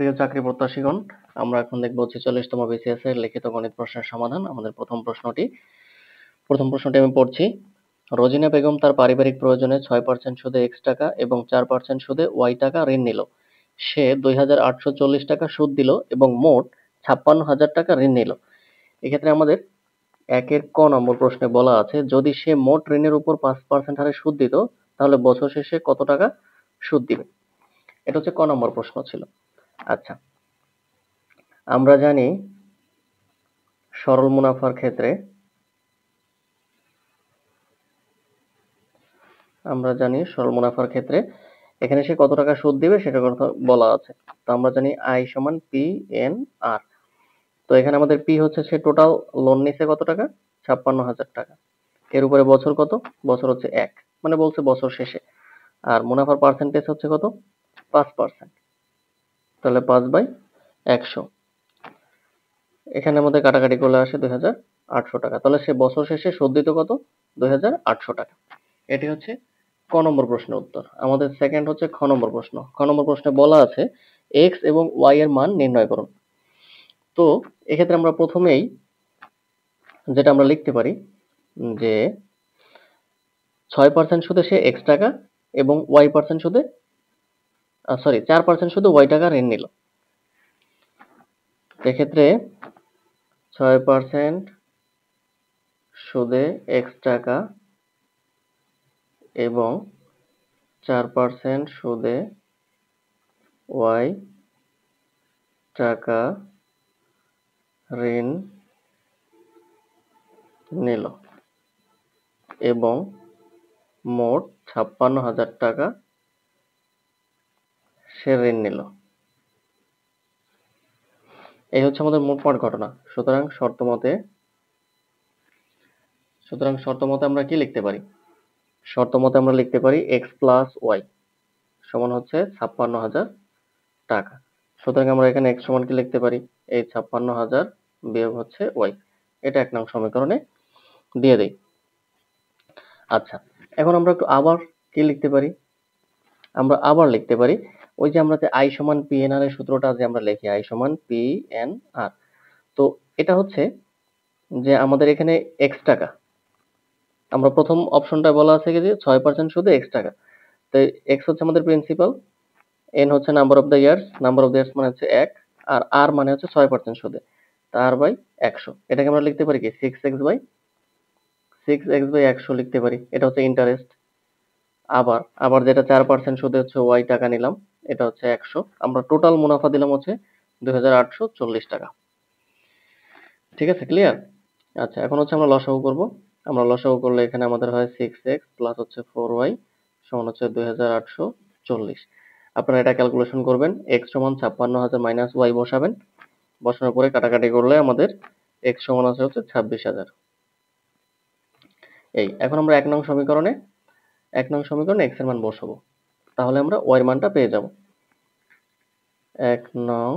প্রিয় চাকরি প্রত্যাশীগণ, আমরা এখন দেখব 46তম বিসিএস এর লিখিত গণিত প্রশ্নের সমাধান। আমাদের প্রথম প্রশ্নটি আমি পড়ছি। রোজিনা বেগম তার পারিবারিক প্রয়োজনে 6% সুদে x টাকা এবং 4% সুদে y টাকা ঋণ নিল। সে 2840 টাকা সুদ দিল এবং মোট 56,000 টাকা ঋণ নিল। এক্ষেত্রে আমাদের একের ক নম্বর প্রশ্নে বলা আছে, যদি সে মোট ঋণের উপর 5% হারে সুদ দিত, তাহলে বছর শেষে কত টাকা সুদ দিবে? এটা হচ্ছে ক নম্বর প্রশ্ন ছিল। আচ্ছা, আমরা জানি সরল মুনাফার ক্ষেত্রে এখানে সে কত টাকা সুদ দিবে সেটার কথা বলা আছে। তো আমরা জানি আই সমান পি এন আর। তো এখানে আমাদের পি হচ্ছে সে টোটাল লোন নিছে কত টাকা, 56,000 টাকা। এর উপরে বছর কত, বছর হচ্ছে 1, মানে বলছে বছর শেষে। আর মুনাফার পার্সেন্টেজ হচ্ছে কত, 5%। তাহলে 5/100। এখানে আমাদের কাটাকাটি করলে আসে 2,800 টাকা। তাহলে সে বছর শেষে সুদ দিত কত, 2,800 টাকা। এটি হচ্ছে ক নম্বর প্রশ্নের উত্তর। আমাদের সেকেন্ড হচ্ছে খ নম্বর প্রশ্ন। খ নম্বর প্রশ্নে বলা আছে x এবং y এর মান নির্ণয় করুন। তো এক্ষেত্রে আমরা প্রথমেই যেটা আমরা লিখতে পারি যে 6% সুদে সে x টাকা এবং 4% সুদে y টাকা ঋণ নিল। এক্ষেত্রে 6% সুদে x টাকা এবং 4% সুদে y টাকা ঋণ নিল এবং মোট 56,000 টাকা সে ঋণ নিল। এই হচ্ছে আমাদের মোটমাট ঘটনা। সুতরাং শর্ত মতে আমরা কি লিখতে পারি? শর্ত মতে আমরা লিখতে পারি x প্লাস y সমান হচ্ছে 56,000 টাকা। সুতরাং আমরা এখানে x সমান কি লিখতে পারি, এই 56,000 বিয়োগ হচ্ছে y। এটা 1 নং সমীকরণে দিয়ে দেই। আচ্ছা, এখন আমরা একটু আবার কি লিখতে পারি? আমরা আবার লিখতে পারি ওই যে আমরা যে i সমান পি এন আর এর সূত্রটা যে আমরা লিখি i সমান পি এন আর। তো এটা হচ্ছে যে আমাদের এখানে x টাকা, আমরা প্রথম অপশনটা বলা আছে কি যে 6% সুদে x টাকা। তো x হচ্ছে আমাদের প্রিন্সিপাল, n হচ্ছে নাম্বার অফ দ্য ইয়ার্স মানে হচ্ছে 1, আর r মানে হচ্ছে 6% সুদে, তার বাই 100। এটাকে আমরা লিখতে পারি কি 6x বাই 100 লিখতে পারি। এটা হচ্ছে ইন্টারেস্ট। আবার যেটা 4% সুদে হচ্ছে y টাকা নিলাম, এটা হচ্ছে 100। আমরা টোটাল মুনাফা দিলাম হচ্ছে 2,840 টাকা। ঠিক আছে, ক্লিয়ার? আচ্ছা, এখন হচ্ছে আমরা লসাগু করব। আমরা লসাগু করলে এখানে আমাদের হয় 6x প্লাস হচ্ছে 4y সমান হচ্ছে 2,840। আপনারা এটা ক্যালকুলেশন করবেন। x সমান 56,000 মাইনাস y বসাবেন। বসানোর পরে কাটাকাটি করলে আমাদের x সমান আছে হচ্ছে 26,000। এই এখন আমরা 1 নং সমীকরণে x এর মান বসাবো। তাহলে আমরা y এর মানটা পেয়ে যাব। 1 নং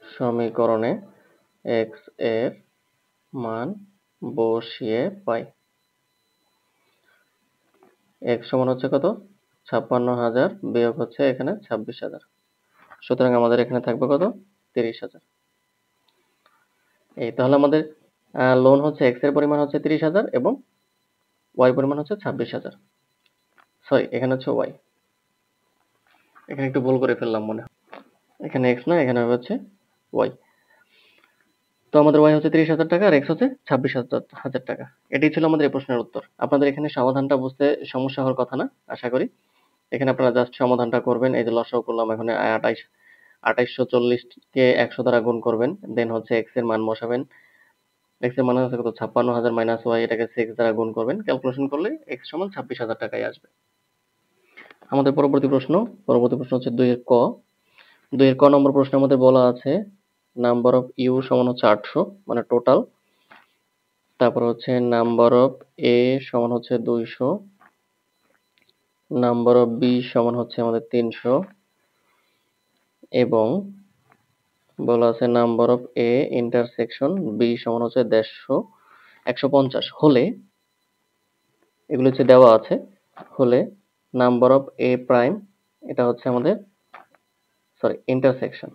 সমীকরণে x এর মান বসিয়ে পাই। x সমান হচ্ছে কত, 56,000 বিয়োগ হচ্ছে এখানে 26,000। সুতরাং আমাদের এখানে থাকবে কত, 30,000। এই তাহলে আমাদের লোন হচ্ছে x এর পরিমাণ হচ্ছে 30,000 এবং y পরিমাণ হচ্ছে 26,000। সরি, এখানে হচ্ছে y, এখানে একটু ভুল করে ফেললাম মনে হয়। এখানে x না, এখানে হচ্ছে y। তো আমাদের y হচ্ছে 30,000 টাকা আর x হচ্ছে 26,000 টাকা। এটাই ছিল আমাদের এই প্রশ্নের উত্তর। আপনাদের এখানে সমাধানটা বুঝতে সমস্যা হওয়ার কথা না, আশা করি। এখানে আপনারা জাস্ট সমাধানটা করবেন। এই যে লসাগু করলাম, এখানে 2840 কে 100 দ্বারা গুণ করবেন, দেন হচ্ছে x এর মান বসাবেন। x এর মান হচ্ছে কত, 56,000 মাইনাস y, এটাকে 6 দ্বারা গুণ করবেন। ক্যালকুলেশন করলে x সমান 26,000 টাকাই আসবে। আমাদের পরবর্তী প্রশ্ন হচ্ছে 2 এর ক। 2 এর ক নম্বর প্রশ্নের মধ্যে বলা আছে নাম্বার অফ ইউ সমান হচ্ছে 800, মানে টোটাল। তারপর হচ্ছে নাম্বার অফ এ সমান হচ্ছে 200, নাম্বার অফ বি সমান হচ্ছে আমাদের 300, এবং বলা আছে number of A intersection B সমান হচ্ছে 150 হলে, এগুলো হচ্ছে দেওয়া আছে, হলে নাম্বার অফ এ প্রাইম, এটা হচ্ছে আমাদের ইন্টারসেকশন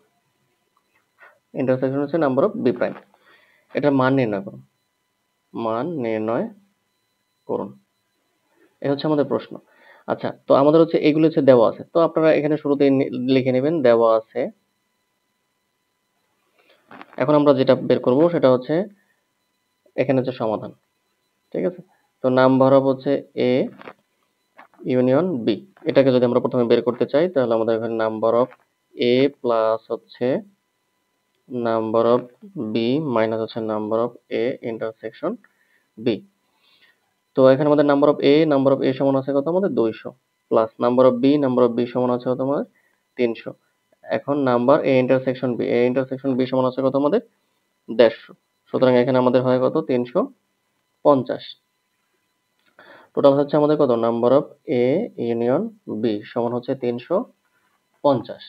হচ্ছে নাম্বার অফ বি প্রাইম। এটার মান নির্ণয় করুন। এটা হচ্ছে আমাদের প্রশ্ন। আচ্ছা, তো আমাদের হচ্ছে এগুলো হচ্ছে দেওয়া আছে, তো আপনারা এখানে শুরুতে লিখে নেবেন দেওয়া আছে। এখন আমরা যেটা বের করব সেটা হচ্ছে এখানে হচ্ছে সমাধান। ঠিক আছে, তো নাম্বার অফ হচ্ছে এ ইউনিয়ন বি, এটাকে যদি আমরা প্রথমে বের করতে চাই তাহলে আমাদের এখানে নাম্বার অফ এ প্লাস হচ্ছে নাম্বার অফ বি মাইনাস হচ্ছে number of A intersection B. তো এখানে আমাদের নাম্বার অফ এ সমান আছে কত আমাদের 200, প্লাস নাম্বার অফ বি সমান আছে কত আমাদের 300। এখন নাম্বার এ ইন্টারসেকশন বি সমান আছে কত আমাদের 150। সুতরাং এখানে আমাদের হয় কত 350। টোটাল হচ্ছে আমাদের কত number of A union B সমান হচ্ছে 350।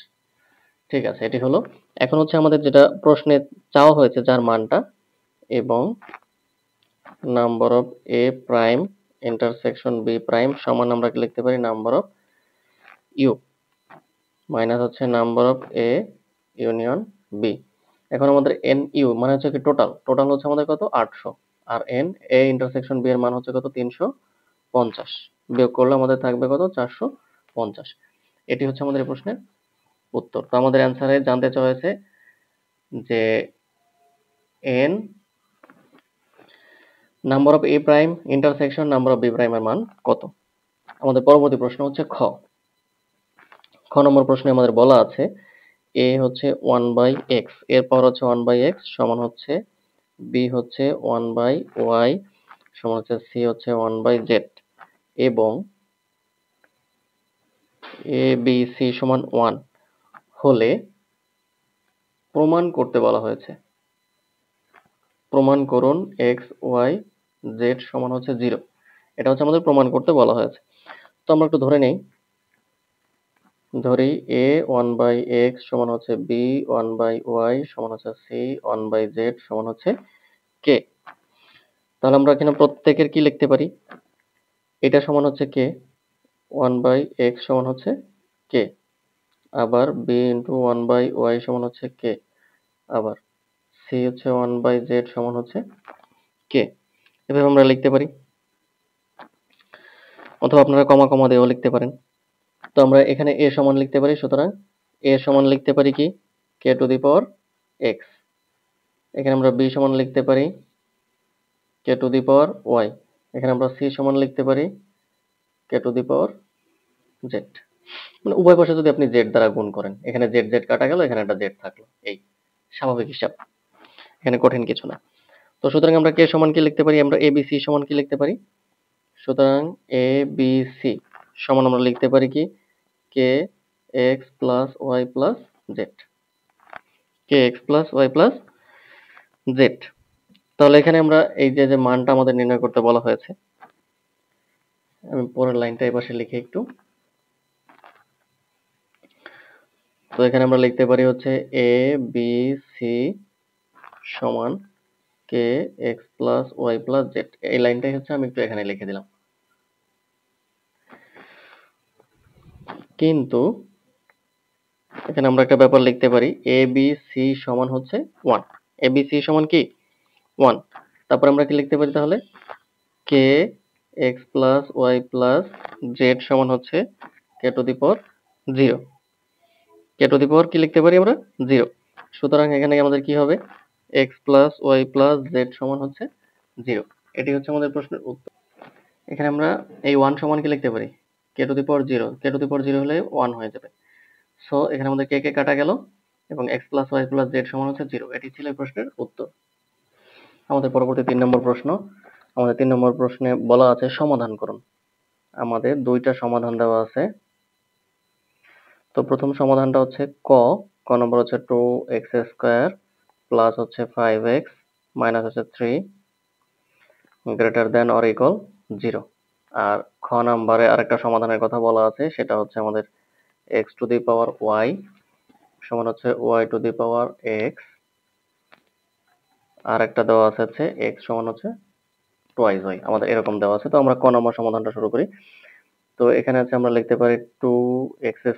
ঠিক আছে, এটি হলো। এখন হচ্ছে আমাদের যেটা প্রশ্নে চাওয়া হয়েছে যার মানটা, এবং number of A prime intersection B prime সমান আমরা কি লিখতে পারি নাম্বার অফ ইউ মাইনাস হচ্ছে number of A union B. এখন আমাদের এন ইউ মানে হচ্ছে কি টোটাল হচ্ছে আমাদের কত 800, আর এন এ ইন্টারসেকশন বি এর মান হচ্ছে কত 350, বিয়োগ করলে আমাদের থাকবে কত 450। এটি হচ্ছে আমাদের এই প্রশ্নের উত্তর। তো আমাদের অ্যান্সারে জানতে চাওয়া হয়েছে যে N number of A prime intersection number of B prime এর মান কত। আমাদের পরবর্তী প্রশ্ন হচ্ছে খ নম্বর প্রশ্নে আমাদের বলা আছে এ হচ্ছে 1/x, এরপর হচ্ছে 1/x সমান হচ্ছে বি হচ্ছে 1/y সমান হচ্ছে সি হচ্ছে 1/z, এবং এ বি সি সমান 1 হলে প্রমাণ করতে বলা হয়েছে। প্রমাণ করুন এক্স ওয়াই জেড সমান হচ্ছে 0। এটা হচ্ছে আমাদের প্রমাণ করতে বলা হয়েছে। তো আমরা একটু ধরে নেই, ধরি এ 1/x সমান হচ্ছে বি 1/y সমান হচ্ছে সি 1/z সমান হচ্ছে কে। তাহলে আমরা এখানে প্রত্যেকের কি লিখতে পারি, এটা সমান হচ্ছে কে, 1/x সমান হচ্ছে কে, আবার বি ইন্টু 1/y সমান হচ্ছে কে, আবার সি হচ্ছে 1/z সমান হচ্ছে কে। এভাবে আমরা লিখতে পারি, অথবা আপনারা কমা কমা দিয়েও লিখতে পারেন। তো আমরা এখানে এ সমান লিখতে পারি, সুতরাং এ সমান লিখতে পারি কি কে টু দি পাওয়ার এক্স। এখানে আমরা বি সমান লিখতে পারি কে টু দি পাওয়ার ওয়াই। এখানে আমরা সি সমান লিখতে পারি কে টু দি পাওয়ার জেড। মানে উভয় পাশে যদি আপনি জেড দ্বারা গুণ করেন, এখানে জেড জেড কাটা গেল, এখানে একটা জেড থাকলো, এই স্বাভাবিক হিসাব, এখানে কঠিন কিছু না। তো সুতরাং আমরা কে সমান কি লিখতে পারি, আমরা এ বি সি সমান কি লিখতে পারি, সুতরাং এ বি সি সমান আমরা লিখতে পারি কি K X plus Y plus Z, K X plus Y plus Z. তাহলে এখানে আমরা এই যে মানটা আমাদের নির্ণয় করতে বলা হয়েছে, আমি পরের লাইনটা এই পাশে লিখে একটু। তো এখানে আমরা লিখতে পারি হচ্ছে এ বি সি সমান K X plus Y plus Z. এই লাইনটাই হচ্ছে আমি একটু এখানে লিখে দিলাম। কিন্তু এখানে আমরা একটা ব্যাপার লিখতে পারি, এ বি সি সমান হচ্ছে 1, এ বি সি সমান কি 1। তারপর আমরা কি লিখতে পারি তাহলে K X plus Y plus Z সমান হচ্ছে কে to the power 0, K to the পাওয়ার কি লিখতে পারি আমরা 0। সুতরাং এখানে আমাদের কি হবে x plus Y plus Z সমান হচ্ছে 0। এটি হচ্ছে আমাদের প্রশ্নের উত্তর। এখানে আমরা এই 1 সমান কি লিখতে পারি কে to the power 0, K to the পাওয়ার 0 হলে 1 হয়ে যাবে। সো এখানে আমাদের কে কে কাটা গেল, এবং x plus Y plus Z সমান হচ্ছে 0। এটি ছিল এই প্রশ্নের উত্তর। আমাদের পরবর্তী 3 নম্বর প্রশ্ন। আমাদের 3 নম্বর প্রশ্নে বলা আছে সমাধান করুন। আমাদের দুইটা সমাধান দেওয়া আছে। তো প্রথম সমাধানটা হচ্ছে ক নম্বর হচ্ছে 2x² প্লাস হচ্ছে 5x মাইনাস হচ্ছে 3 গ্রেটার দেন অর ইকুয়াল 0। আর খ নম্বরে আরেকটা সমাধানের কথা বলা আছে, সেটা হচ্ছে আমাদের x to the power y সমান হচ্ছে y to the power x, আর একটা দেওয়া আছে হচ্ছে x সমান হচ্ছে টুয়াইস y, আমাদের এরকম দেওয়া আছে। তো আমরা ক নম্বর সমাধানটা শুরু করি। তো তো এখানে আছে আমরা লিখতে পারি 2x²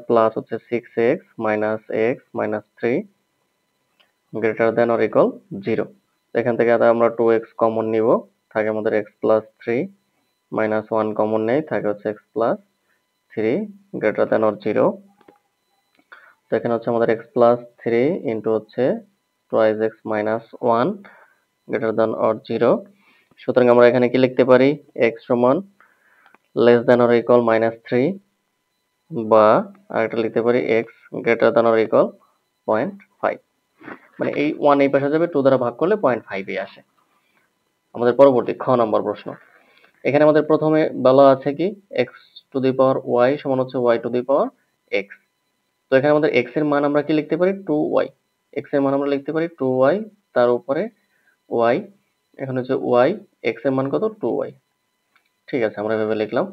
প্লাস হচ্ছে 6x minus x minus 3 greater than or equal 0। এখান থেকে আমরা 2x কমন নিব, থাকে আমাদের x প্লাস 3 মাইনাস 1 কমন নেই, থাকে হচ্ছে x plus 3 greater than or 0। তো এখানে হচ্ছে আমাদের x প্লাস 3 ইন্টু হচ্ছে twice x minus 1 greater than or 0। সুতরাং আমরা এখানে কি লিখতে পারি, x সমান less than or equal minus 3, বা আরেকটা লিখতে পারি x greater than or equal 0.5। মানে এই 1 এই পাশে যাবে, 2 দ্বারা ভাগ করলে 0.5 এ আসে। আমাদের পরবর্তী খ নম্বর প্রশ্ন। এখানে আমাদের প্রথমে বলা আছে কি x to the power y সমান হচ্ছে y to the power x। তো এখানে আমাদের x এর মান আমরা কি লিখতে পারি, 2y। x এর মান আমরা লিখতে পারি 2y, তার উপরে y, এখন হচ্ছে y, x এর মান কত, 2y। ঠিক আছে, আমরা এভাবে লিখলাম।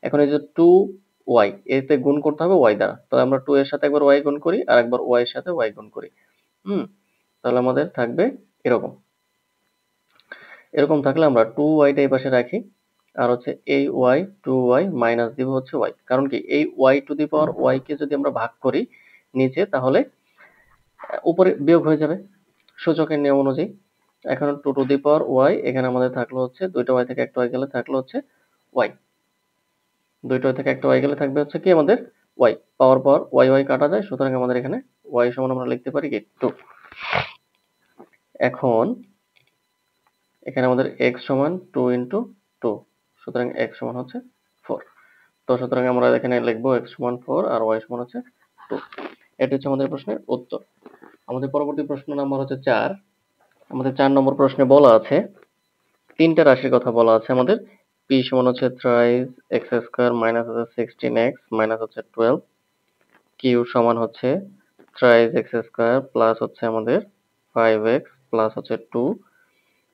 এখন এই যে 2y এতে গুণ করতে হবে y দ্বারা, তো আমরা 2 এর সাথে একবার y গুণ করি আর একবার y এর সাথে y গুণ করি। তাহলে আমাদের থাকবে এরকম। এরকম থাকলে আমরা 2y টা এই পাশে রাখি, আর হচ্ছে এই y 2y মাইনাস দিব হচ্ছে y। কারণ কি, এই y to the power y কে যদি আমরা ভাগ করি নিচে, তাহলে উপরে বিয়োগ হয়ে যাবে সূচকের নিয়ম অনুযায়ী। এখন 2 টু দি পাওয়ার y, এখানে আমাদের থাকলো হচ্ছে দুইটা y থেকে একটা y গেলে থাকলো হচ্ছে y, দুইটা y থেকে একটা y গেলে থাকবে হচ্ছে কি আমাদের y, পাওয়ার পাওয়ার y y কাটা যায়, সুতরাং আমাদের এখানে y সমান আমরা লিখতে পারি কি 2। এখন এখানে আমাদের x সমান 2 ইন্টু 2, সুতরাং x সমান হচ্ছে 4। তো সুতরাং আমরা এখানে লিখবো x সমান 4 আর y সমান হচ্ছে 2। এটা হচ্ছে আমাদের প্রশ্নের উত্তর। আমাদের পরবর্তী প্রশ্ন নাম্বার হচ্ছে 4। আমাদের 4 নম্বর প্রশ্নে বলা আছে তিনটা রাশির কথা বলা আছে আমাদের। p সমান হচ্ছে thrice x² মাইনাস হচ্ছে 16x মাইনাস হচ্ছে 12, q সমান হচ্ছে thrice x² প্লাস হচ্ছে আমাদের 5x প্লাস হচ্ছে 2,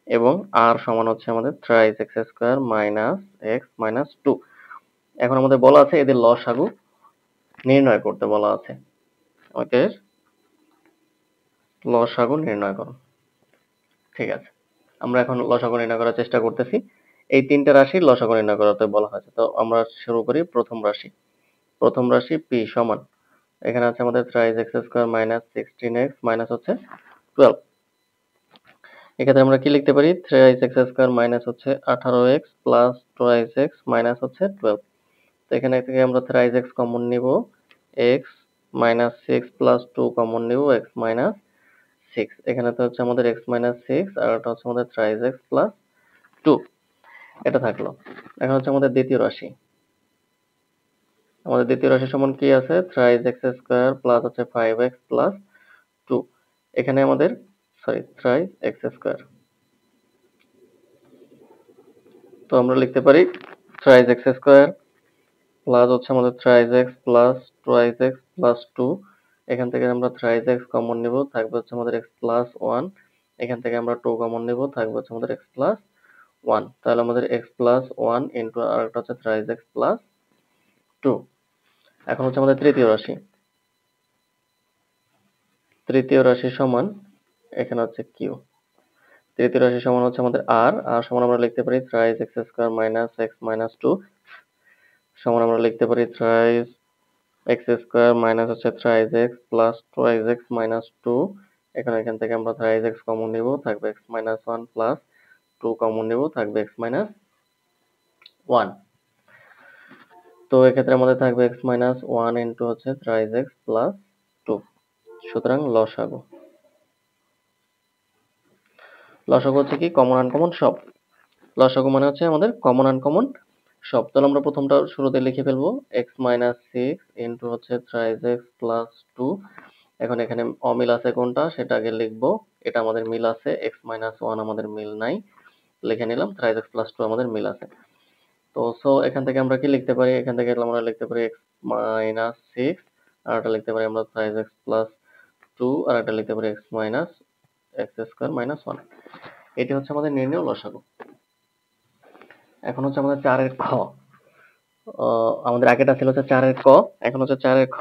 এবং r সমান হচ্ছে আমাদের thrice x² minus x minus 2। এখন আমাদের বলা আছে এদের লসাগু নির্ণয় করতে বলা আছে। ওদের লসাগু নির্ণয় করো। ঠিক আছে, আমরা এখন লসাগু নির্ণয় করার চেষ্টা করতেছি। এই তিনটা রাশির লসাগু নির্ণয় করতে বলা হয়েছে। তো আমরা শুরু করি প্রথম রাশি। প্রথম রাশি p সমান, এখানে আছে আমাদের thrice x² minus 16x minus হচ্ছে 12। এক্ষেত্রে আমরা কি লিখতে পারি, thrice x² মাইনাস হচ্ছে 18x plus twice x minus হচ্ছে 12। তো এখানে থেকে আমরা thrice x কমন নিব, x মাইনাস 6 প্লাস 2 কমন নিব, x মাইনাস 6। এখানে তো হচ্ছে আমাদের x মাইনাস 6 আর এটা হচ্ছে আমাদের thrice x প্লাস 2, এটা থাকলো। এখন হচ্ছে আমাদের দ্বিতীয় রাশি। আমাদের দ্বিতীয় রাশি সমান কি আছে, thrice x² প্লাস হচ্ছে 5x প্লাস 2। এখানে আমাদের thrice x²। তো আমরা লিখতে পারি thrice x² প্লাস হচ্ছে আমাদের thrice x plus twice x plus 2। এখান থেকে আমরা thrice x কমন নিব, থাকবে হচ্ছে আমাদের x প্লাস 1। এখান থেকে আমরা 2 কমন নিব, থাকবে হচ্ছে আমাদের x প্লাস 1। তাহলে আমাদের x প্লাস 1 ইন্টু আর একটা হচ্ছে thrice x প্লাস 2। এখন হচ্ছে আমাদের তৃতীয় রাশি। তৃতীয় রাশি সমান, এখানে হচ্ছে q। তৃতীয় রাশি সমান হচ্ছে আমাদের r সমান আমরা লিখতে পারি thrice x² minus x minus 2 সমান আমরা লিখতে পারি thrice x² মাইনাস হচ্ছে thrice x plus twice x minus 2। এখান থেকে আমরা thrice x কমন নিব, থাকবে x মাইনাস 1 প্লাস 2 কমন নিব, থাকবে x মাইনাস 1। তো এক্ষেত্রে আমাদের থাকবে x মাইনাস 1 ইন্টু হচ্ছে thrice x প্লাস 2। সুতরাং লসাগু হচ্ছে কি, কমন আনকমন সব। লসাগু মানে হচ্ছে আমাদের কমন আনকমন সব। তাহলে আমরা প্রথমটা শুরুতে লিখে ফেলবো, x মাইনাস 6 ইন্টু হচ্ছে thrice x প্লাস 2। এখন এখানে অমিল আছে কোনটা সেটা আগে লিখবো, এটা আমাদের মিল আছে, x মাইনাস 1 আমাদের মিল নাই, লিখে নিলাম, thrice x প্লাস 2 আমাদের মিল আছে। তো এখান থেকে আমরা কি লিখতে পারি, এখান থেকে আমরা লিখতে পারি x মাইনাস 6, আর এটা লিখতে পারি আমরা thrice x প্লাস 2, আর এটা লিখতে পারি x মাইনাস x² মাইনাস 1। এটি হচ্ছে আমাদের নির্ণেয় লসাগু। এখন হচ্ছে আমাদের 4 এর খ। আমাদের আগেটা ছিল হচ্ছে 4 এর ক, এখন হচ্ছে 4 এর খ।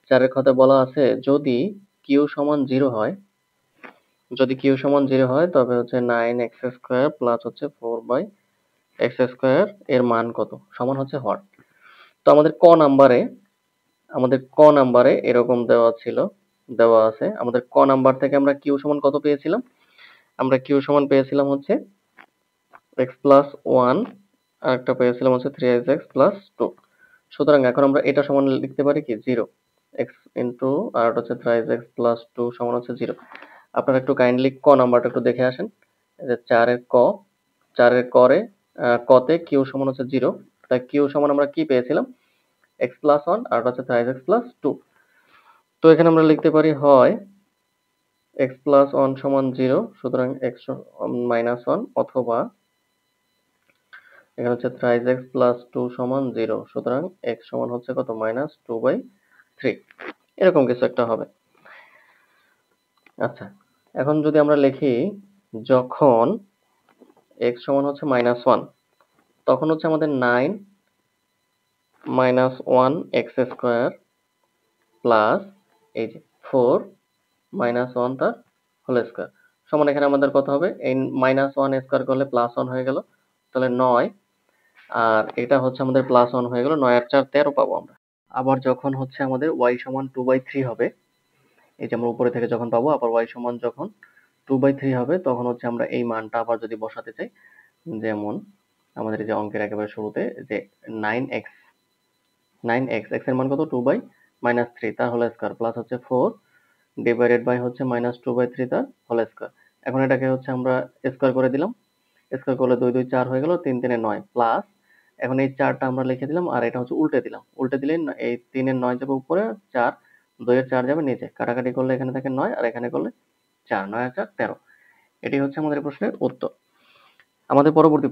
4 এর খতে বলা আছে যদি q সমান 0 হয়, যদি q সমান 0 হয় তবে হচ্ছে 9x² প্লাস হচ্ছে 4/x² এর মান কত, সমান হচ্ছে হর। আমাদের ক নাম্বারে এরকম দেওয়া আছে। আমাদের ক নাম্বার থেকে আমরা কিউ সমান কত পেয়েছিলাম? আমরা কিউ সমান পেয়েছিলাম হচ্ছে x প্লাস 1, আর একটা পেয়েছিলাম হচ্ছে 3x প্লাস 2। সুতরাং এখন আমরা এটা সমান লিখতে পারি কি 0, x ইন্টু আর এটা হচ্ছে 3x প্লাস 2 সমান হচ্ছে 0। আপনারা একটু কাইন্ডলি ক নাম্বারটা একটু দেখে আসেন। এই যে 4 এর কতে কিউ সমান হচ্ছে 0, তাই কিউ সমান আমরা কি পেয়েছিলাম? x প্লাস 1 আর এটা হচ্ছে 3x প্লাস 2। তো এখানে আমরা লিখতে পারি হয় x প্লাস 1 সমান 0, সুতরাং x মাইনাস 1, অথবা এখানে হচ্ছে 3x প্লাস 2 সমান 0, সুতরাং x সমান হচ্ছে কত? মাইনাস 2/3, এরকম কিছু একটা হবে। আচ্ছা, এখন যদি আমরা লিখি যখন x সমান হচ্ছে মাইনাস 1, তখন হচ্ছে আমাদের 9 মাইনাস 1 এক্স স্কোয়ার প্লাস এই যে 4 মাইনাস 1 তার হোল স্কোয়ার সমান, এখানে আমাদের কত হবে? এই মাইনাস 1 স্কোয়ার করলে প্লাস 1 হয়ে গেল, তাহলে 9, আর এটা হচ্ছে আমাদের প্লাস 1 হয়ে গেল, 9 আর 4 13 পাবো আমরা। আবার যখন হচ্ছে আমাদের y সমান 2/3 হবে, এই যে আমরা উপরে থেকে যখন পাবো, আবার y সমান যখন 2/3 হবে, তখন হচ্ছে আমরা এই মানটা আবার যদি বসাতে চাই, যেমন আমাদের এই যে অঙ্কের একেবারে শুরুতে যে 9x x এর মান কত? 2/3 তার হোল স্কোয়ার প্লাস হচ্ছে 4 ডিভাইডেড বাই হচ্ছে মাইনাস 2/3 তার হোল স্কোয়ার। এখন এটাকে হচ্ছে আমরা স্কোয়ার করে দিলাম, স্কোয়ার করলে 2 2 4 হয়ে গেল, 3 3 9 প্লাস, এখন এই 4টা আমরা লিখে দিলাম, আর এটা হচ্ছে উল্টে দিলাম। উল্টে দিলে এই 3 এর 9 যাবে উপরে, 4 2 এর 4 যাবে নিচে, কাটাকাটি করলে এখানে থাকে 9, আর এখানে করলে 4, 9 আর 4 13। এটি হচ্ছে আমাদের প্রশ্নের উত্তর। আমাদের পরবর্তী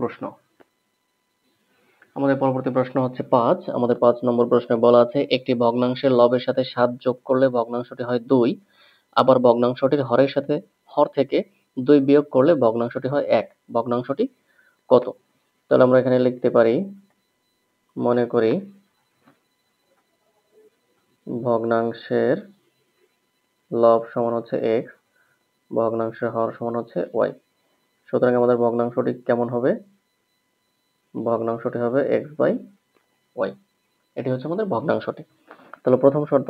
প্রশ্ন হচ্ছে 5। আমাদের 5 নম্বর প্রশ্নে বলা আছে একটি ভগ্নাংশের লবের সাথে 7 যোগ করলে ভগ্নাংশটি হয় 2, আবার ভগ্নাংশটির হর থেকে 2 বিয়োগ করলে ভগ্নাংশটি হয় 1, ভগ্নাংশটি কত? তাহলে আমরা এখানে লিখতে পারি, মনে করি ভগ্নাংশের লব সমান হচ্ছে x, ভগ্নাংশের হর সমান হচ্ছে y। সুতরাং আমাদের ভগ্নাংশটি কেমন হবে? ভগ্নাংশটি হবে x বাই y। এটি হচ্ছে আমাদের ভগ্নাংশটি। তাহলে প্রথম শর্ত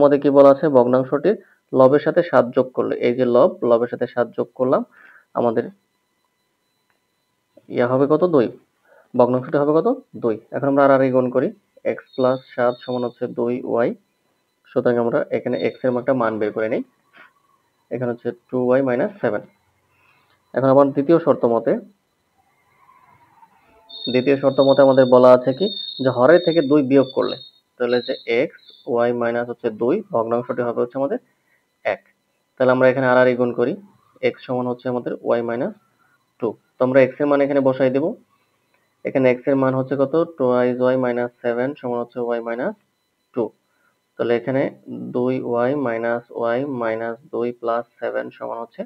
মতে কি বলা আছে? ভগ্নাংশটি লবের সাথে 7 যোগ করলে, এই যে লবের সাথে 7 যোগ করলাম, আমাদের হবে কত? 2। ভগ্নাংশটি হবে কত? 2। এখন আমরা আর গুণ করি, x প্লাস 7 সমান হচ্ছে 2y। সুতরাং আমরা এখানে x এর একটা মান বের করে নেই, এখানে হচ্ছে 2y মাইনাস 7। এখন আবার দ্বিতীয় শর্ত মতে আমাদের বলা আছে কি, যে হরের থেকে 2 বিয়োগ করলে, তাহলে যে x y মাইনাস হচ্ছে 2, ভগ্নাংশটি হবে হচ্ছে আমাদের 1। তাহলে আমরা এখানে আর গুণ করি, x সমান হচ্ছে আমাদের y মাইনাস 2। তো আমরা x এর মান এখানে বসাই দেব। এখানে x এর মান হচ্ছে কত? 2y মাইনাস 7 সমান হচ্ছে y মাইনাস 2। তাহলে এখানে 2y minus y minus 2 plus 7 সমান হচ্ছে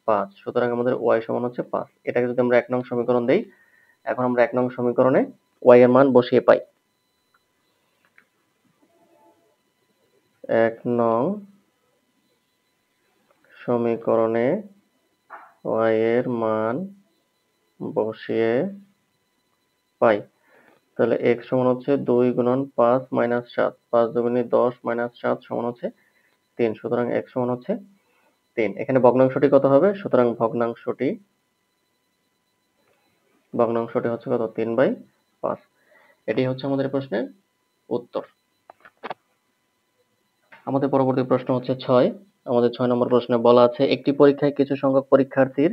5। সুতরাং আমাদের y সমান হচ্ছে 5। এটাকে যদি আমরা 1 নং সমীকরণ দেই, এখন আমরা 1 নং সমীকরণে y এর মান বসিয়ে পাই। 1 নং সমীকরণে y এর মান বসিয়ে পাই, তাহলে x সমান হচ্ছে 2 গুণন 5 মাইনাস 7, 5 দুগুণে 10 মাইনাস 7 সমান হচ্ছে 3। সুতরাং x সমান হচ্ছে 3। এখানে ভগ্নাংশটি কত হবে? সুতরাং ভগ্নাংশটি হচ্ছে কত? 3/5। এটি হচ্ছে আমাদের প্রশ্নের উত্তর। আমাদের পরবর্তী প্রশ্ন হচ্ছে 6। আমাদের 6 নম্বর প্রশ্নে বলা আছে একটি পরীক্ষায় কিছু সংখ্যক পরীক্ষার্থীর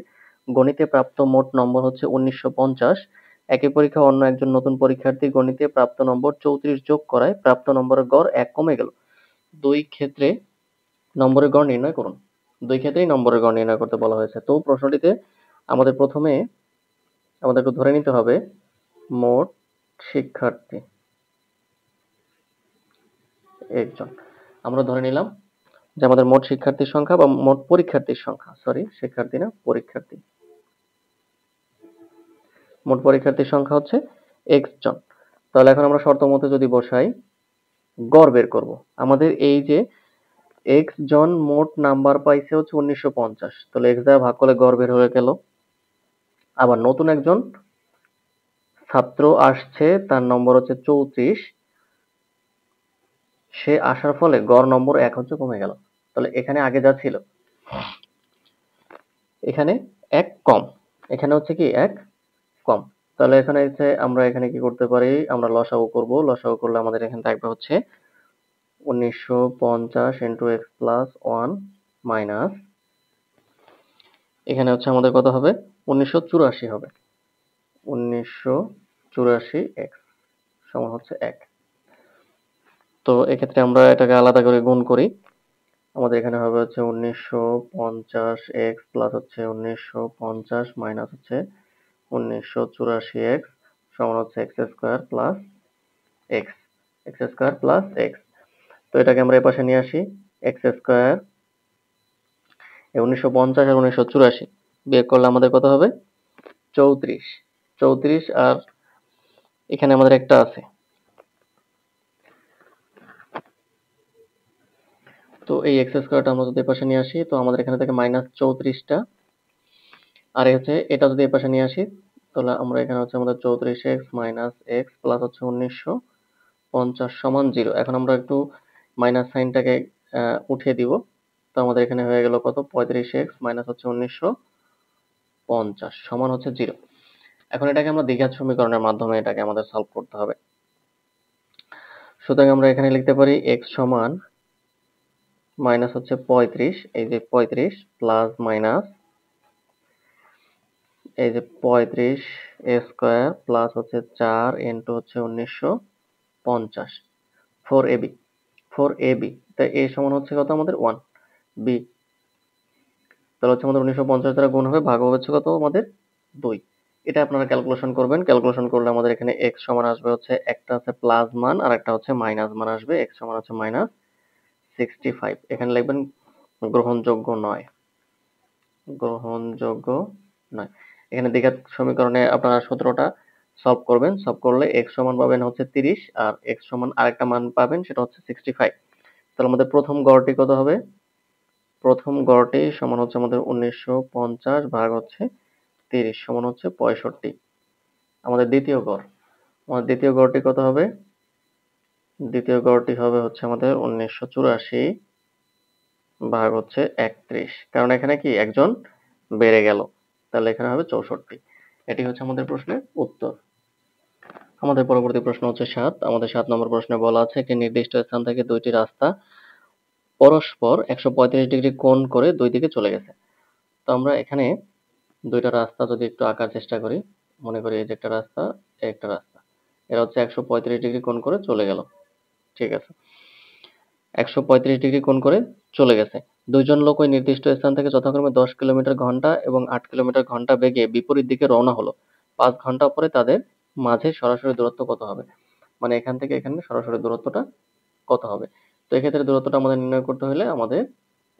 গণিতে প্রাপ্ত মোট নম্বর হচ্ছে 1950। একই পরীক্ষায় অন্য একজন নতুন পরীক্ষার্থী গণিতে প্রাপ্ত নম্বর 34 যোগ করায় প্রাপ্ত নম্বরের গড় 1 কমে গেল। দুই ক্ষেত্রে নম্বরের গড় নির্ণয় করুন। দুই ক্ষেত্রেই নম্বরের গড় নির্ণয় করতে বলা হয়েছে। তো প্রশ্নটিতে আমাদের প্রথমে একটু ধরে নিতে হবে মোট শিক্ষার্থী একজন। আমরা ধরে নিলাম যে আমাদের মোট শিক্ষার্থীর সংখ্যা বা মোট পরীক্ষার্থীর সংখ্যা, শিক্ষার্থী না, পরীক্ষার্থী, মোট পরীক্ষার্থীর সংখ্যা হচ্ছে x জন। তাহলে এখন আমরা শর্ত মতে যদি বসাই, গড় বের করব। আমাদের এই যে x জন মোট নাম্বার পাইছে হচ্ছে 1950, তাহলে x দ্বারা ভাগ করলে গড় বের হয়ে গেল। আবার নতুন একজন ছাত্র আসছে, তার নম্বর হচ্ছে 34, সে আসার ফলে গড় নম্বর 1 হচ্ছে কমে গেল। তাহলে এখানে আগে যা ছিল, এখানে 1 কম, এখানে হচ্ছে কি 1 কম। তাহলে এখানে হচ্ছে আমরা এখানে কি করতে পারি, আমরা লসাগু করব। লসাগু করলে আমাদের এখানে থাকবে হচ্ছে 1950 ইন্টু এক্স প্লাস 1 মাইনাস, এখানে হচ্ছে আমাদের কত হবে, 1984 হবে। 1984 এক্স সমান হচ্ছে 1। তো এক্ষেত্রে আমরা এটাকে আলাদা করে গুণ করি। আমাদের এখানে হবে হচ্ছে 1950 এক্স প্লাস হচ্ছে 1950 মাইনাস হচ্ছে 1984 এক্স সমান হচ্ছে x square plus x, x square plus x. তো এটাকে আমরা এপাশে নিয়ে আসি, এক্স স্কোয়ার 1950 আর 1984 বিয়োগ করলে আমাদের কত হবে, 34। 34 আর এখানে আমাদের একটা আছে, তো এই এক্স স্কোয়ারটা আমরা যদি এপাশে নিয়ে আসি, তো আমাদের এখানে থেকে মাইনাস 34টা, আর হচ্ছে এটা যদি এপাশে নিয়ে আসি, তাহলে আমরা এখানে হচ্ছে আমাদের 34 এক্স মাইনাস এক্স প্লাস হচ্ছে 1950 সমান 0। এখন আমরা একটু মাইনাস সাইনটাকে উঠিয়ে দিব। তো আমাদের এখানে হয়ে গেল কত, 35 এক্স মাইনাস হচ্ছে 1950 সমান হচ্ছে 0। এখন এটাকে আমরা দ্বিঘাত সমীকরণের মাধ্যমে এটাকে আমাদের সলভ করতে হবে। সুতরাং আমরা এখানে লিখতে পারি এক্স সমান মাইনাস হচ্ছে 35, এই যে 35 প্লাস মাইনাস এই যে 35 এ স্কোয়ার প্লাস হচ্ছে 4 ইন্টু হচ্ছে 1950 4ab 4ab, তাই a সমান হচ্ছে কত আমাদের 1, b তাহলে হচ্ছে আমাদের 1950 দ্বারা গুণ হবে, ভাগ হবে হচ্ছে কত আমাদের 2। এটা আপনারা ক্যালকুলেশন করবেন, ক্যালকুলেশন করলে আমাদের এখানে x সমান আসবে হচ্ছে, একটা আছে প্লাস মান আর একটা হচ্ছে মাইনাস মান আসবে, x সমান হচ্ছে মাইনাস 65। এখানে লিখবেন গ্রহণযোগ্য নয়, গ্রহণযোগ্য নয়। এখানে দ্বিঘাত সমীকরণে আপনারা সূত্রটা সলভ করবেন, সলভ করলে x সমান পাবেন হচ্ছে 30 আর x সমান আরেকটা মান পাবেন সেটা হচ্ছে 65। তাহলে আমাদের প্রথম গড়টি কত হবে, প্রথম গড়টি সমান হচ্ছে আমাদের 1950 ভাগ হচ্ছে 30 সমান হচ্ছে 65। আমাদের দ্বিতীয় গড়, আমাদের দ্বিতীয় গড়টি কত হবে, দ্বিতীয় গড়টি হবে হচ্ছে আমাদের 1984 ভাগ হচ্ছে 31, কারণ এখানে কি একজন বেড়ে গেল, তাহলে এখানে হবে 64। এটি হচ্ছে আমাদের প্রশ্নের উত্তর। আমাদের পরবর্তী প্রশ্ন হচ্ছে 7। আমাদের 7 নম্বর প্রশ্নে বলা আছে একটি নির্দিষ্ট স্থান থেকে দুইটি রাস্তা পরস্পর 135 ডিগ্রি কোণ করে দুই দিকে চলে গেছে। তো আমরা এখানে দুইটা রাস্তা যদি একটু আঁকার চেষ্টা করি, মনে করি এই যে একটা রাস্তা, এই একটা রাস্তা, এরা হচ্ছে 135 ডিগ্রি কোণ করে চলে গেল। ঠিক আছে, 135 ডিগ্রি কোণ করে চলে গেছে। দুইজন লোক ওই নির্দিষ্ট স্থান থেকে যথাক্রমে 10 কিলোমিটার ঘন্টা এবং 8 কিলোমিটার ঘন্টা বেগে বিপরীত দিকে রওনা হলো। 5 ঘন্টা পরে তাদের মাঝে সরাসরি দূরত্ব কত হবে? মানে এখান থেকে এখানে সরাসরি দূরত্বটা কত হবে? তো এক্ষেত্রে দূরত্বটা আমাদের নির্ণয় করতে হলে আমাদের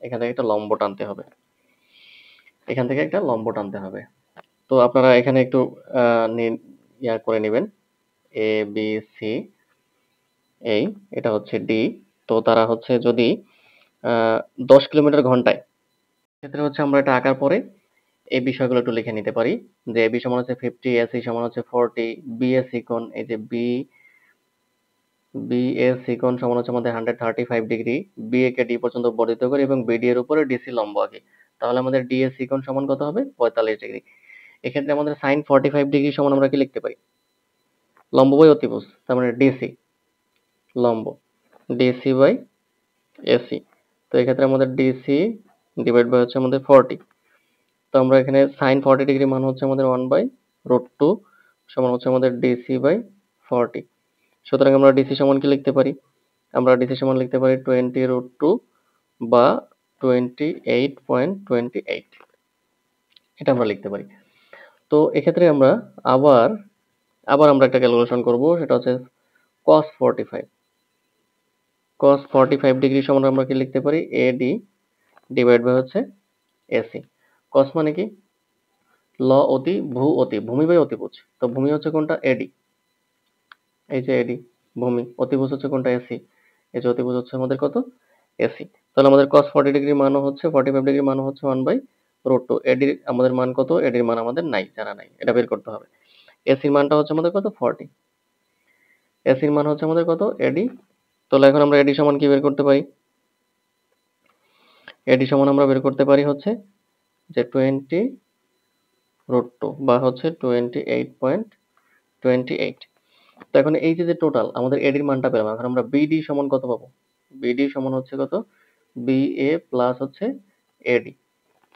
এখান থেকে একটা লম্ব টানতে হবে, এখান থেকে একটা লম্ব টানতে হবে। তো আপনারা এখানে একটু ইয়া করে নেবেন, এ বি সি, এই এটা হচ্ছে ডি। তো তারা হচ্ছে যদি 10 কিলোমিটার ঘন্টায়, ক্ষেত্রে হচ্ছে আমরা এটা আঁকার পরে এই বিষয়গুলো একটু লিখে নিতে পারি, যে এবি সমান হচ্ছে 50, এসি সমান হচ্ছে 40, বিএসি কোণ, এই যে বিএসি কোণ সমান হচ্ছে আমাদের 135 ডিগ্রি, বিএ কে ডি পর্যন্ত বর্ধিত করি এবং বিডি এর উপরে ডিসি লম্ব আঁকি। তাহলে আমাদের ডিএসি কোণ সমান কত হবে, 45 ডিগ্রি। এক্ষেত্রে আমাদের সাইন 45 ডিগ্রি সমান আমরা কি লিখতে পারি, লম্ব বাই অতিভুজ, তার মানে ডিসি লম্ব, ডিসি বাই এসি। তো এক্ষেত্রে আমাদের ডিসি ডিভাইড বাই হচ্ছে আমাদের 40। তো আমরা এখানে সাইন 40 ডিগ্রি মান হচ্ছে আমাদের 1/√2 সমান হচ্ছে আমাদের ডিসি বাই 40। সুতরাং আমরা ডিসি সমান কি লিখতে পারি, আমরা ডিসি সমান লিখতে পারি 20√2 বা 28.28, এটা আমরা লিখতে পারি। তো এক্ষেত্রে আমরা আবার আবার আমরা একটা ক্যালকুলেশন করব, সেটা হচ্ছে cos 45। cos 45 ডিগ্রি সমান আমরা কি লিখতে পারি, এডি ডিভাইড বাই হচ্ছে এসি। cos মানে কি, ল অতি ভূ অতি, ভূমি বাই অতিভুজ। তো ভূমি হচ্ছে কোনটা, এডি, এই যে এডি ভূমি, অতিভুজ হচ্ছে কোনটা, এসি, এই যে অতিভুজ হচ্ছে আমাদের কত, এসি। তাহলে আমাদের cos 40 ডিগ্রি মান হচ্ছে 45 ডিগ্রি মান হচ্ছে 1/√2। এডির আমাদের মান কত, এডির মান আমাদের নাই, জানা নাই, এটা বের করতে হবে। এসির মানটা হচ্ছে আমাদের কত 40, এসির মান হচ্ছে আমাদের কত এডি। তাহলে এখন আমরা এডি সমান কি বের করতে পারি, এডি সমান আমরা বের করতে পারি হচ্ছে যে 20√2 বা হচ্ছে 28.28। তো এখন এই যে টোটাল আমাদের এডির মানটা পেলাম, এখন আমরা বিডি সমান কত পাবো, বিডি সমান হচ্ছে কত বিএ প্লাস হচ্ছে এডি।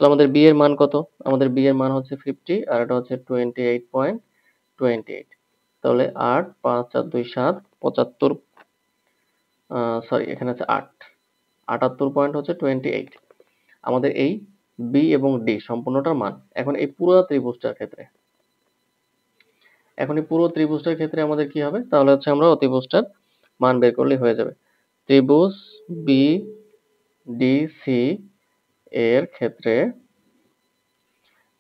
তো আমাদের বি এর মান কত, আমাদের বি এর মান হচ্ছে 50 আর এটা হচ্ছে 28.28। তাহলে 8 5 4 2 7 75, সরি এখানে আছে 8, 78 পয়েন্ট হচ্ছে 28 আমাদের এই বি এবং ডি সম্পূর্ণটার মান। এখন এই পুরো ত্রিভুজটার ক্ষেত্রে, এখন এই পুরো ত্রিভুজটার ক্ষেত্রে আমাদের কি হবে, তাহলে হচ্ছে আমরা অতিভুজটার মান বের করলেই হয়ে যাবে। ত্রিভুজ বি ডি সি এর ক্ষেত্রে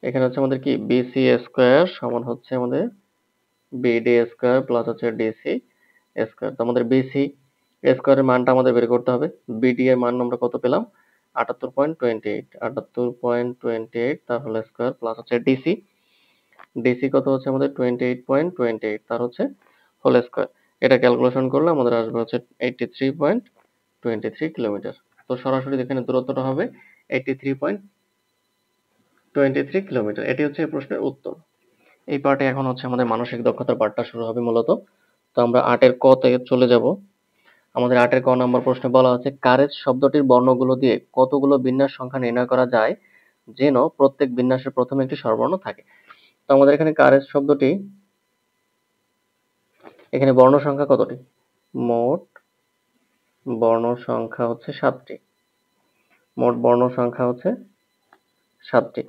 এখানে হচ্ছে আমাদের কি বিসি স্কয়ার সমান হচ্ছে আমাদের বিডি স্কয়ার প্লাস হচ্ছে ডিসি স্কয়ার। তো আমাদের বিসি স্কয়ারের মানটা আমাদের বের করতে হবে, বিডি এর মান আমরা কত পেলাম 78.28, 78.28 তার হোল স্কয়ার প্লাস হচ্ছে ডিসি, ডিসি কত হচ্ছে আমাদের 28.28 তার হচ্ছে হোল স্কয়ার। এটা ক্যালকুলেশন করলে আমাদের আসবে হচ্ছে 83.23 কিলোমিটার। তো সরাসরি এখানে দূরত্বটা হবে 83.23 কিলোমিটার। এটি হচ্ছে এই প্রশ্নের উত্তর। এই পার্টে এখন হচ্ছে আমাদের মানসিক দক্ষতার পার্টটা শুরু হবে মূলত। তো আমরা 8 এর ক তে চলে যাব। আমাদের 8 এর ক নম্বর প্রশ্নে বলা আছে কারেজ শব্দটির বর্ণগুলো দিয়ে কতগুলো বিন্যাস সংখ্যা নির্ণয় করা যায় যেন প্রত্যেক বিন্যাসের প্রথমে একটি স্বরবর্ণ থাকে। তো আমাদের এখানে কারেজ শব্দটি, এখানে বর্ণ সংখ্যা কতটি, মোট বর্ণ সংখ্যা হচ্ছে 7টি, মোট বর্ণ সংখ্যা হচ্ছে 7টি।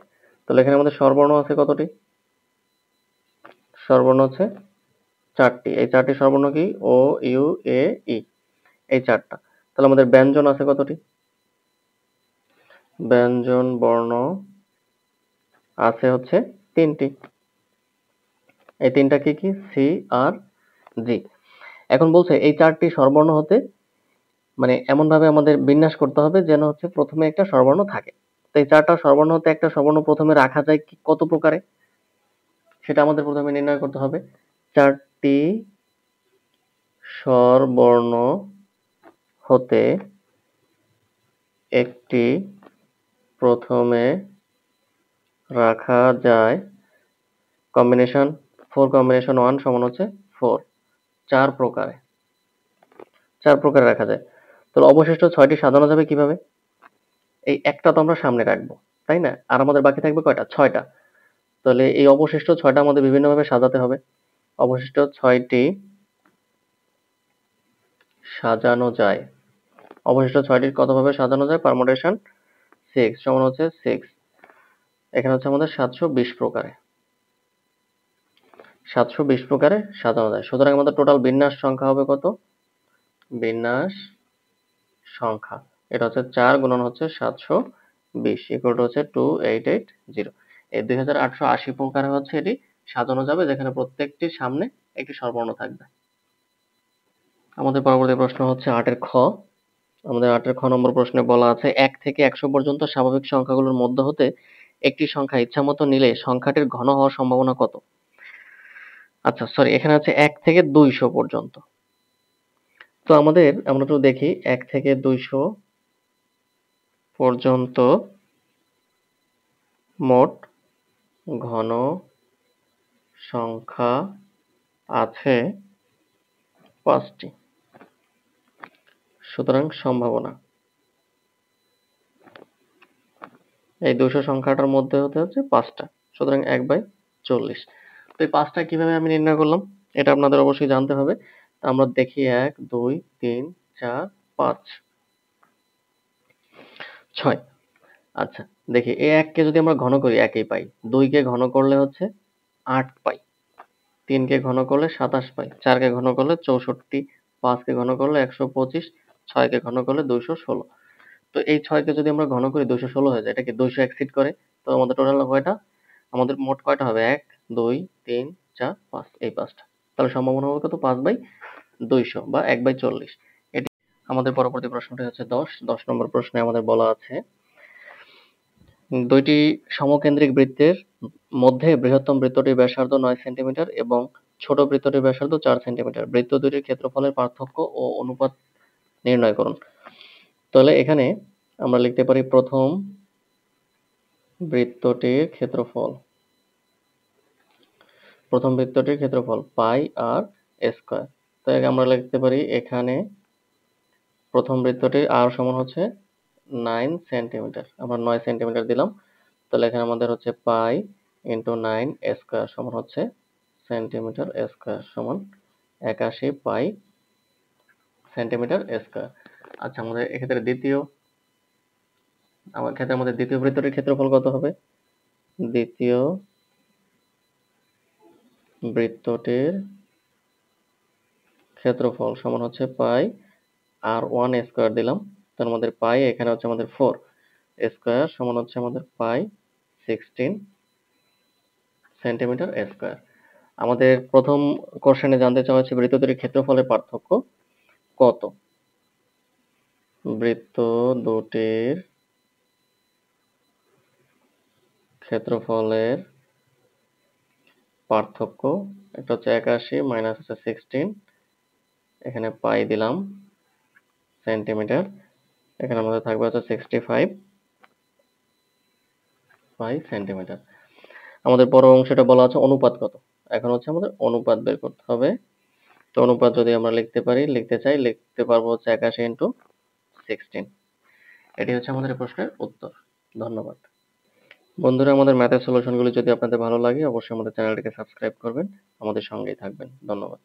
তাহলে এখানে আমাদের স্বরবর্ণ আছে কতটি, স্বরবর্ণ হচ্ছে 4টি। এই 4টি স্বরবর্ণ কি ও ইউ এ ই, এই 4টা। তাহলে আমাদের ব্যঞ্জন আছে কতটি, ব্যঞ্জন বর্ণ আছে হচ্ছে 3টি। এই 3টা কি কি সি আর জি। এখন বলছে এই 4টি স্বরবর্ণ হতে মানে এমন ভাবে আমাদের বিন্যাস করতে হবে যেন হচ্ছে প্রথমে একটা স্বরবর্ণ থাকে। তো এই 4টা স্বরবর্ণ হতে একটা স্বরবর্ণ প্রথমে রাখা যায় কি কত প্রকারে, সেটা আমাদের প্রথমে নির্ণয় করতে হবে। 4টি স্বরবর্ণ হতে একটি প্রথমে রাখা যায় কম্বিনেশন 4 কম্বিনেশন 1 সমান হচ্ছে 4, 4 প্রকারে, 4 প্রকারে রাখা যায়। তাহলে অবশিষ্ট 6টি সাজানো যাবে কিভাবে, এই একটা তো আমরা সামনে রাখবো তাই না, আর আমাদের বাকি থাকবে কয়টা 6টা। তাহলে এই অবশিষ্ট 6টা আমাদের বিভিন্নভাবে সাজাতে হবে। অবশিষ্ট 6টি সাজানো যায়, অবশিষ্ট 6টির কতভাবে সাজানো যায় পারমুটেশন 6 সমান হচ্ছে 6, এখানে হচ্ছে আমাদের 720 প্রকারে, 720 প্রকারে সাজানো যায়। সুতরাং আমাদের টোটাল বিন্যাস সংখ্যা হবে কত, বিন্যাস সংখ্যা এটা হচ্ছে 4 গুণন হচ্ছে 720 ইকুয়াল টু হচ্ছে 2880। এই 2880 প্রকারে হচ্ছে এটি সাজানো যাবে যেখানে প্রত্যেকটির সামনে একটি স্বরবর্ণ থাকবে। আমাদের পরবর্তী প্রশ্ন হচ্ছে 8 এর খ। আমাদের 8 এর খ নম্বর প্রশ্নে বলা আছে 1 থেকে 100 পর্যন্ত স্বাভাবিক সংখ্যাগুলোর মধ্য হতে একটি সংখ্যা ইচ্ছামতো নিলে সংখ্যাটির ঘন হওয়ার সম্ভাবনা কত। আচ্ছা সরি, এখানে আছে 1 থেকে 200 পর্যন্ত। তো আমরা একটু দেখি 1 থেকে 200 পর্যন্ত মোট ঘন সংখ্যা আছে 5টি। সুতরাং সম্ভাবনা এই 200 সংখ্যাটার মধ্যে হতে হচ্ছে 5টা, সুতরাং 1/40। তো এই 5টা কিভাবে আমি নির্ণয় করলাম এটা আপনাদের অবশ্যই জানতে হবে। আমরা দেখি 1 2 3 4 5 6। আচ্ছা দেখি এই 1 কে যদি আমরা ঘন করি 1ই পাই, 2 কে ঘন করলে হচ্ছে 8 পাই, 3 কে ঘন করলে 27 পাই, 4 কে ঘন করলে 64, 5 কে ঘন করলে 125, 6 কে ঘন করলে 216। তো এই 6 কে যদি আমরা ঘন করি 216 হয়ে যায়, এটা কি 200 এক্সিড করে। তো আমাদের টোটাল কয়টা, আমাদের মোট কয়টা হবে 1 2 3 4 5, এই 5টা। তাহলে সম্ভাবনা হবে কত 5/200 বা 1/40। এটি আমাদের পরবর্তী প্রশ্নটি হচ্ছে 10 নম্বর প্রশ্নে আমাদের বলা আছে দুইটি সমকেন্দ্রিক বৃত্তের মধ্যে বৃহত্তম বৃত্তটির ব্যাসার্ধ 9 সেন্টিমিটার এবং ছোট বৃত্তটির ব্যাসার্ধ 4 সেন্টিমিটার। বৃত্ত দুটির ক্ষেত্রফলের পার্থক্য ও অনুপাত নির্ণয় করুন। তাহলে এখানে আমরা লিখতে পারি প্রথম বৃত্তটির ক্ষেত্রফল পাই আর স্কয়ার। তাই আমরা লিখতে পারি এখানে প্রথম বৃত্তটির আর সমান হচ্ছে 9 সেন্টিমিটার। আমরা 9 সেন্টিমিটার দিলাম। তাহলে এখানে আমাদের হচ্ছে পাই ইন্টু 9 স্কয়ার সমান হচ্ছে সেন্টিমিটার স্কয়ার সমান 81 পাই সেন্টিমিটার স্কয়ার। আচ্ছা, আমাদের এক্ষেত্রে দ্বিতীয় বৃত্তটির ক্ষেত্রফল কত হবে? দ্বিতীয় বৃত্তটির ক্ষেত্রফল সমান হচ্ছে পাই আর 1 স্কয়ার দিলাম। তার মধ্যে পাই এখানে হচ্ছে আমাদের 4 স্কয়ার সমান হচ্ছে আমাদের পাই 16 সেন্টিমিটার স্কয়ার। আমাদের প্রথম কোশ্চেনে জানতে চাওয়া হচ্ছে বৃত্ত দুটির ক্ষেত্রফলের পার্থক্য কত? বৃত্ত দুটির ক্ষেত্রফলের পার্থক্য একটা হচ্ছে 81 মাইনাস হচ্ছে 16, এখানে পাই দিলাম সেন্টিমিটার, এখানে আমাদের থাকবে হচ্ছে 65 পাই সেন্টিমিটার। আমাদের বড় অংশটা বলা আছে অনুপাত কত। এখন হচ্ছে আমাদের অনুপাত বের করতে হবে। তো অনুপাত যদি আমরা লিখতে পারবো হচ্ছে 81 ইন্টু 16। এটি হচ্ছে আমাদের এই প্রশ্নের উত্তর। ধন্যবাদ। বন্ধুরা, আমাদের ম্যাথের সলিউশনগুলি যদি আপনাদের ভালো লাগে অবশ্যই আমাদের চ্যানেলটিকে সাবস্ক্রাইব করবেন, আমাদের সঙ্গেই থাকবেন। ধন্যবাদ।